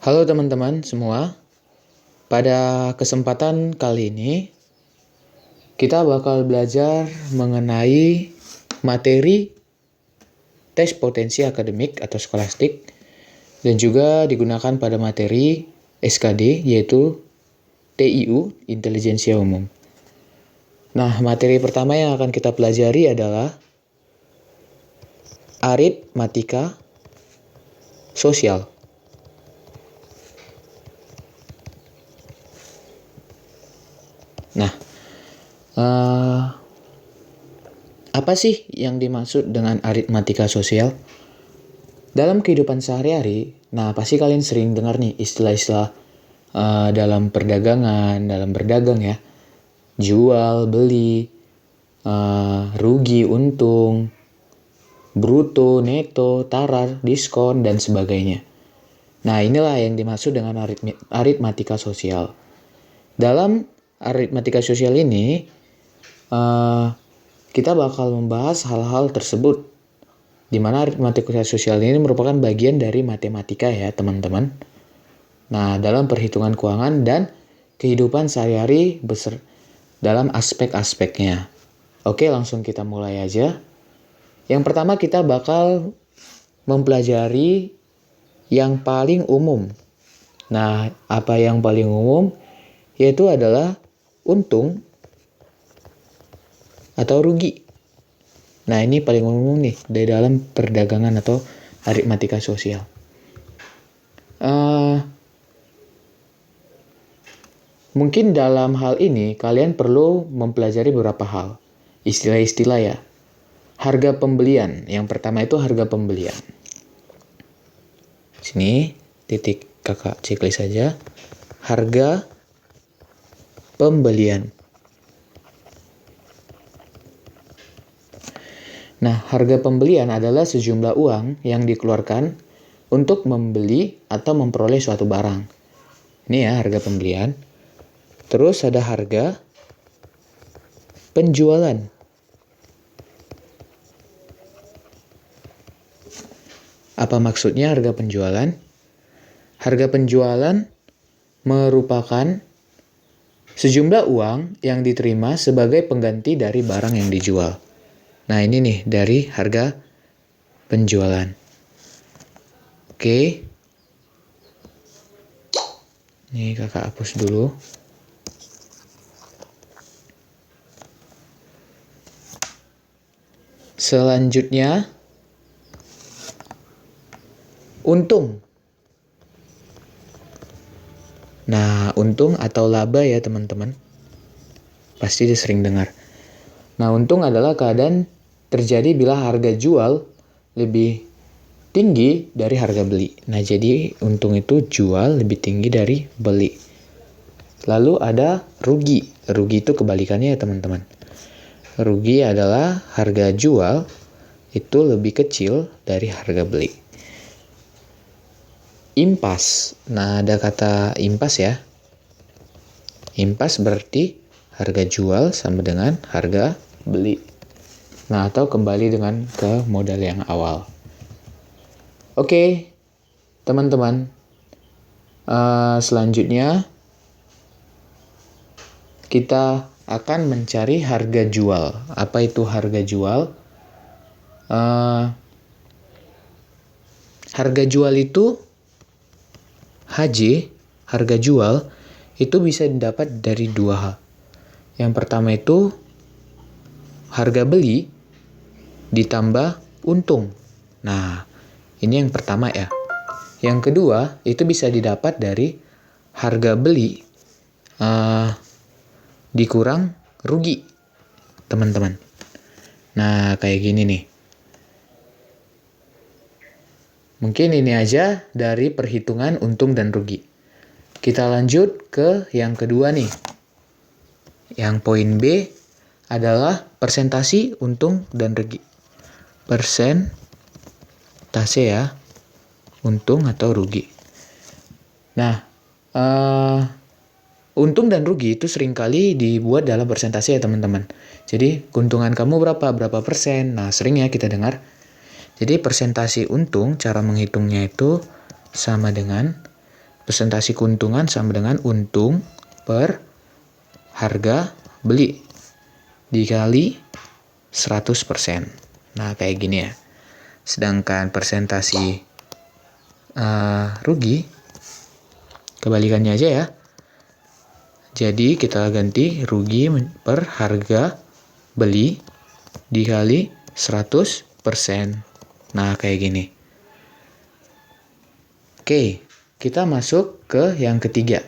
Halo teman-teman semua, pada kesempatan kali ini kita bakal belajar mengenai materi tes potensi akademik atau skolastik dan juga digunakan pada materi SKD yaitu TIU, Intelijensia Umum. Nah, materi pertama yang akan kita pelajari adalah aritmatika sosial. Nah, apa sih yang dimaksud dengan aritmatika sosial? Dalam kehidupan sehari-hari, nah pasti kalian sering dengar nih istilah-istilah dalam perdagangan, dalam berdagang ya. Jual, beli, rugi, untung, bruto, neto, tarar, diskon, dan sebagainya. Nah, inilah yang dimaksud dengan aritmatika sosial. Dalam aritmatika sosial ini, kita bakal membahas hal-hal tersebut, di mana aritmatika sosial ini merupakan bagian dari matematika ya teman-teman. Nah, dalam perhitungan keuangan dan kehidupan sehari-hari dalam aspek-aspeknya. Oke, langsung kita mulai aja. Yang pertama kita bakal mempelajari yang paling umum. Nah, apa yang paling umum? Yaitu adalah untung atau rugi. Nah, ini paling umum nih dari dalam perdagangan atau aritmatika sosial. Mungkin dalam hal ini kalian perlu mempelajari beberapa hal. Istilah-istilah ya. Harga pembelian. Yang pertama itu harga pembelian. Sini titik kakak checklist saja. Harga pembelian. Nah, harga pembelian adalah sejumlah uang yang dikeluarkan untuk membeli atau memperoleh suatu barang. Ini ya harga pembelian. Terus ada harga penjualan. Apa maksudnya harga penjualan? Harga penjualan merupakan sejumlah uang yang diterima sebagai pengganti dari barang yang dijual. Nah, ini nih dari harga penjualan. Oke. Nih kakak hapus dulu. Selanjutnya, untung. Nah, untung atau laba ya teman-teman. Pasti sering dengar. Nah, untung adalah keadaan terjadi bila harga jual lebih tinggi dari harga beli. Nah, jadi untung itu jual lebih tinggi dari beli. Lalu ada rugi. Rugi itu kebalikannya ya teman-teman. Rugi adalah harga jual itu lebih kecil dari harga beli. Impas. Nah, ada kata impas ya. Impas berarti harga jual sama dengan harga beli. Nah, atau kembali dengan ke modal yang awal. Oke, teman-teman. Selanjutnya, kita akan mencari harga jual. Apa itu harga jual? Harga jual itu HJ, harga jual, itu bisa didapat dari dua hal. Yang pertama itu harga beli ditambah untung. Nah, ini yang pertama ya. Yang kedua, itu bisa didapat dari harga beli dikurang rugi, teman-teman. Nah, kayak gini nih. Mungkin ini aja dari perhitungan untung dan rugi. Kita lanjut ke yang kedua nih. Yang poin B adalah persentase untung dan rugi. Persentase ya, untung atau rugi. Nah, untung dan rugi itu seringkali dibuat dalam persentase ya teman-teman. Jadi keuntungan kamu berapa persen. Nah, sering ya kita dengar. Jadi persentase untung cara menghitungnya itu sama dengan Presentasi keuntungan sama dengan untung per harga beli dikali 100%. Nah, kayak gini ya. Sedangkan presentasi rugi, kebalikannya aja ya. Jadi kita ganti rugi per harga beli dikali 100%. Nah, kayak gini. Oke, kita masuk ke yang ketiga.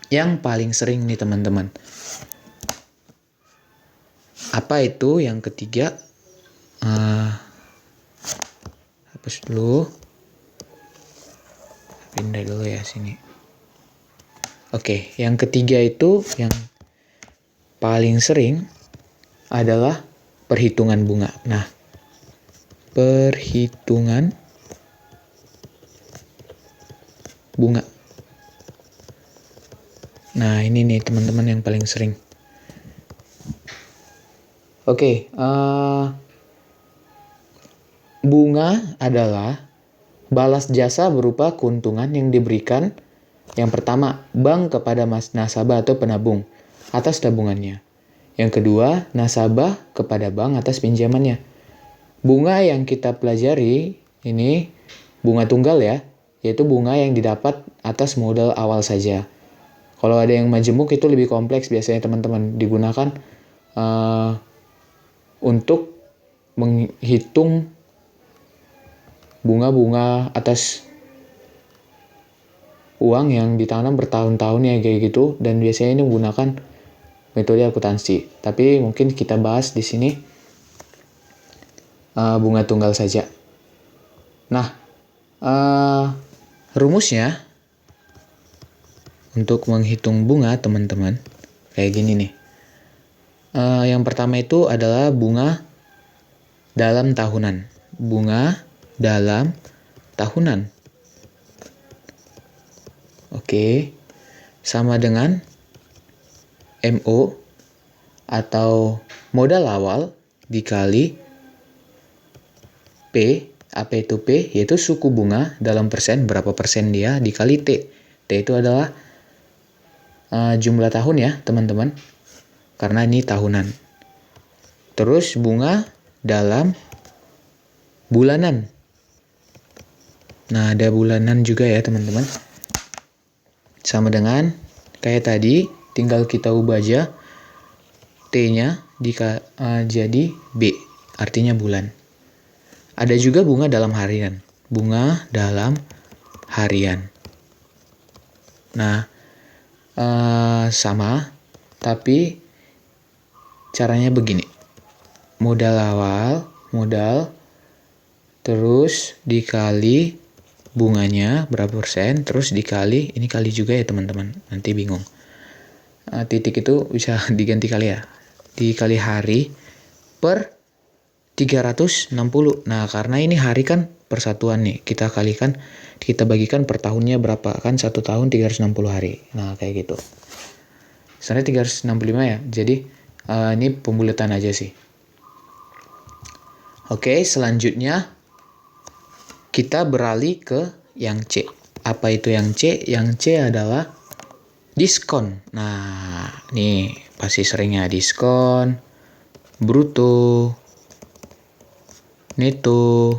Yang paling sering nih teman-teman. Apa itu yang ketiga? Hapus dulu. Pindah dulu ya sini. Oke, yang ketiga itu yang paling sering adalah perhitungan bunga. Nah, perhitungan bunga. Nah, ini nih teman-teman yang paling sering. Oke, bunga adalah balas jasa berupa keuntungan yang diberikan yang pertama, bank kepada nasabah atau penabung atas tabungannya. Yang kedua, nasabah kepada bank atas pinjamannya. Bunga yang kita pelajari ini bunga tunggal ya, yaitu bunga yang didapat atas modal awal saja. Kalau ada yang majemuk itu lebih kompleks biasanya teman-teman, digunakan untuk menghitung bunga-bunga atas uang yang ditanam bertahun-tahun ya kayak gitu, dan biasanya ini menggunakan metode akuntansi. Tapi mungkin kita bahas di sini bunga tunggal saja. Nah, rumusnya untuk menghitung bunga teman-teman kayak gini nih. Yang pertama itu adalah bunga dalam tahunan. Bunga dalam tahunan. Oke, sama dengan MO atau modal awal dikali P. Apa itu P? Yaitu suku bunga dalam persen, berapa persen dia, dikali T. T itu adalah jumlah tahun ya teman-teman, karena ini tahunan. Terus bunga dalam bulanan. Nah, ada bulanan juga ya teman-teman. Sama dengan kayak tadi, tinggal kita ubah aja T-nya jadi B, artinya bulan. Ada juga bunga dalam harian. Bunga dalam harian. Nah, sama, tapi caranya begini. Modal awal, terus dikali bunganya berapa persen, terus dikali, ini kali juga ya teman-teman, nanti bingung. Titik itu bisa diganti kali ya, dikali hari per 360. Nah, karena ini hari kan persatuan nih, kita bagikan per tahunnya berapa, kan 1 tahun 360 hari. Nah, kayak gitu. Sebenarnya 365 ya, jadi ini pembulatan aja sih. Oke, selanjutnya kita beralih ke yang C. Apa itu yang C? Yang C adalah diskon. Nah, nih pasti seringnya diskon, bruto, neto,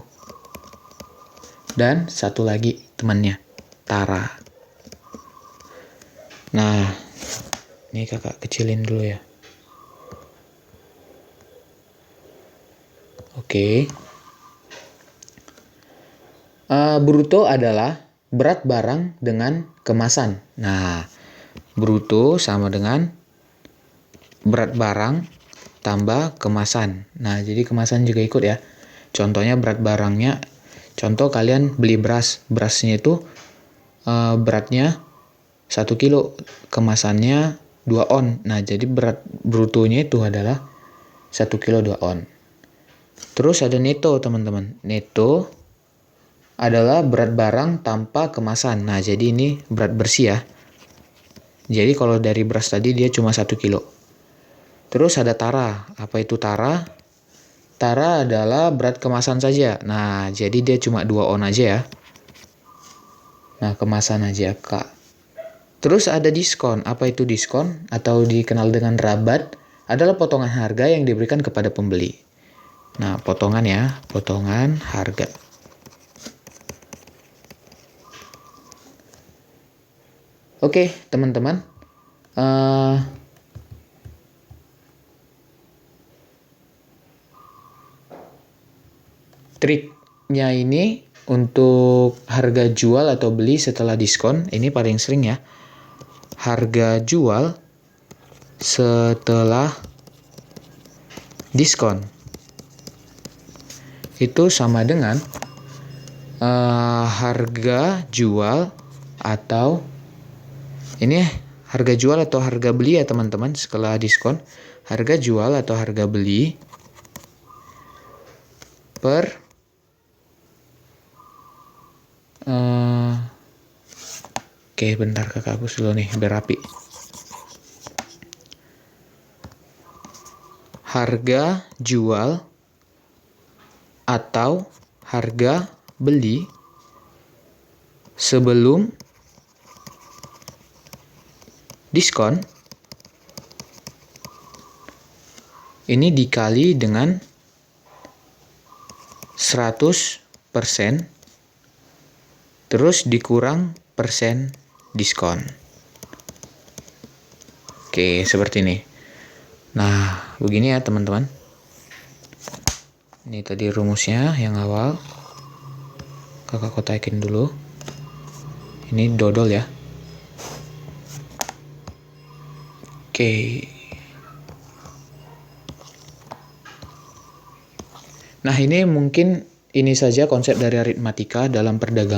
dan satu lagi temannya, tara. Nah, ini kakak kecilin dulu ya. Oke. Bruto adalah berat barang dengan kemasan. Nah, bruto sama dengan berat barang tambah kemasan. Nah, jadi kemasan juga ikut ya. Contohnya berat barangnya, contoh kalian beli beras. Berasnya itu beratnya 1 kilo, kemasannya 2 on. Nah, jadi berat brutonya itu adalah 1 kilo 2 on. Terus ada neto teman-teman. Neto adalah berat barang tanpa kemasan. Nah, jadi ini berat bersih ya. Jadi kalau dari beras tadi dia cuma 1 kilo. Terus ada tara. Apa itu tara? Tara adalah berat kemasan saja. Nah, jadi dia cuma 2 on aja ya. Nah, kemasan AJK. Terus ada diskon. Apa itu diskon? Atau dikenal dengan rabat, adalah potongan harga yang diberikan kepada pembeli. Nah, potongan ya, potongan harga. Oke, teman-teman. Triknya ini untuk harga jual atau beli setelah diskon, ini paling sering ya. Harga jual setelah diskon itu sama dengan harga jual atau ini harga jual atau harga beli ya teman-teman setelah diskon. Harga jual atau harga beli per Oke, bentar kakak hapus dulu nih biar rapi. Harga jual atau harga beli sebelum diskon ini dikali dengan 100% terus dikurang persen diskon. Oke, seperti ini. Nah, begini ya teman-teman. Ini tadi rumusnya yang awal. Kakak kotakin dulu. Ini dodol ya. Oke. Nah, ini mungkin ini saja konsep dari aritmatika dalam perdagangan.